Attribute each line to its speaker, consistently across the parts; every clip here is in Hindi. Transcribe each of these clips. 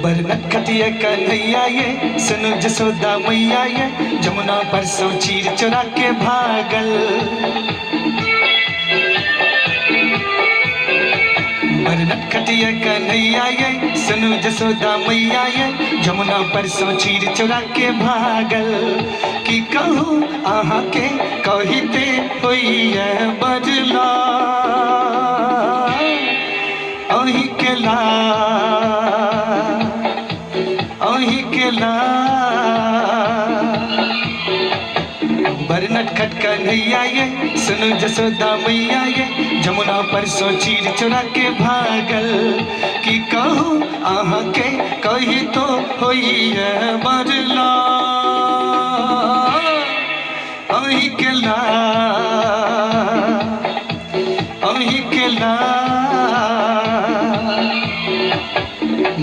Speaker 1: बरनखटिया कन्हैया ये सुनो जसोदा मैया ये जमुना परसों चीर चुरा के भागल। बरनखटिया कन्हैया ये सुनो जसोदा मैया ये जमुना परसों चीर चुरा के भागल। कि कहूँ आहा के कहिते होइए बजला अही के ला बरनखट कन्हैया ये सुनो जसोदा मैया ये जमुना परसों चीर चुरा के भागल। कि कहूँ आहा के कही तो होइए बरला अही के ला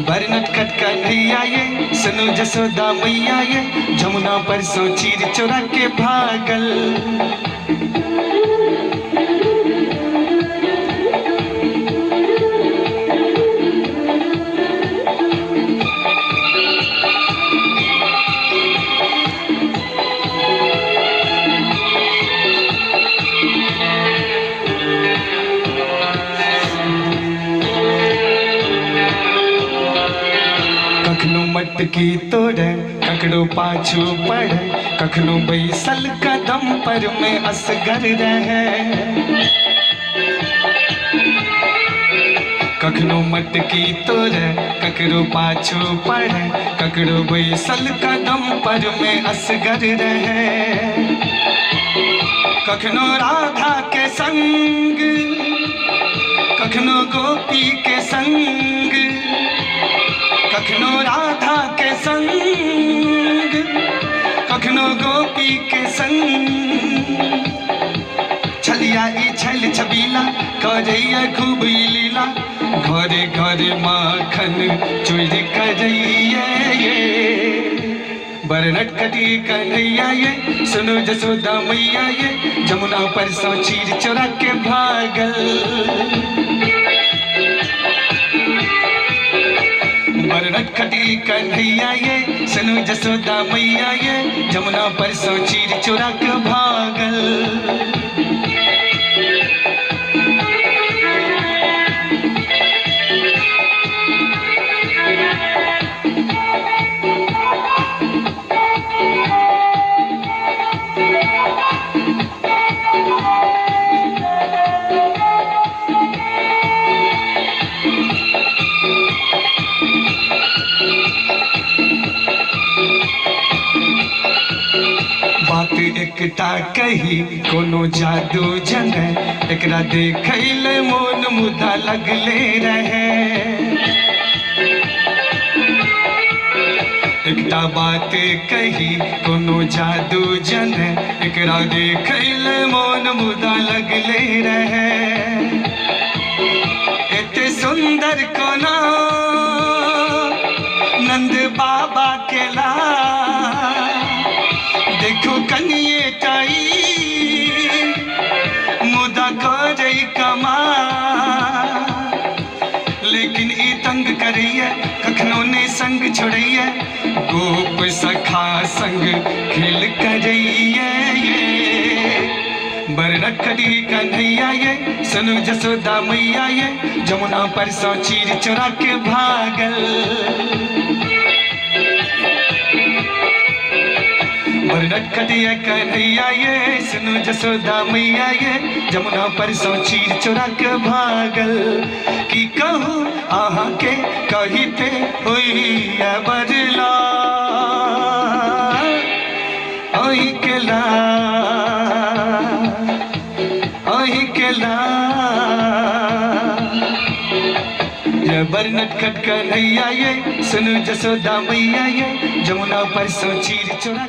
Speaker 1: बरनखट कन्हैया ये सुनो जसोदा मैया ये जमुना परसों चीर चुरा के भागल। कखनो मटकी तोड़े ककड़ो पाछू पड़े कखनो बैसल कदम पर में असगर रहे। कखनो मटकी तोड़े ककड़ो पाछू पड़े ककड़ो बैसल कदम पर में असगर रहे। कखनो राधा के संग कखनो गोपी के संग कखनो राधा के संग कखनो गोपी के संग छलिया ई छल छबीला करैया खूब लीला घरे घरे माखन चोरी करैया ये। बरनखटी कन्हैया ये सुनो जसोदा मैया ये जमुना परसों चीर चुरा के भागल। बरनखटी कन्हैया ये सुनो जसोदा मैया ये जमुना परसों चीर चुरा के भागल। बात एकटा कही कोनो जादू जने एकरा देखैले मोन मुदा लगले रहे। एकटा बात कही कोनो जादू जने एकरा देखैले मोन मुदा लगले रहे। एते सुंदर कोना नंद बाबा के ला देखो कनिए ताई मुदा करे कमा लेकिन ई तंग करिए कखनो ने संग छोड़िए गोप सखा संग खेल करिए ये। बरनखटी कन्हैया ये सुनो जसोदा मैया ये जमुना परसों चीर चुरा के भागल। बरनखटिया कन्हैया ये सुनो जसोदा मैया ये जमुना परसों चीर चुरा के भागल। कि कहूँ आहा के कहिते होइए बजला अही के ला बरनखट कन्हैया ये सुनो जसोदा मैया ये जमुना परसों चीर चुरा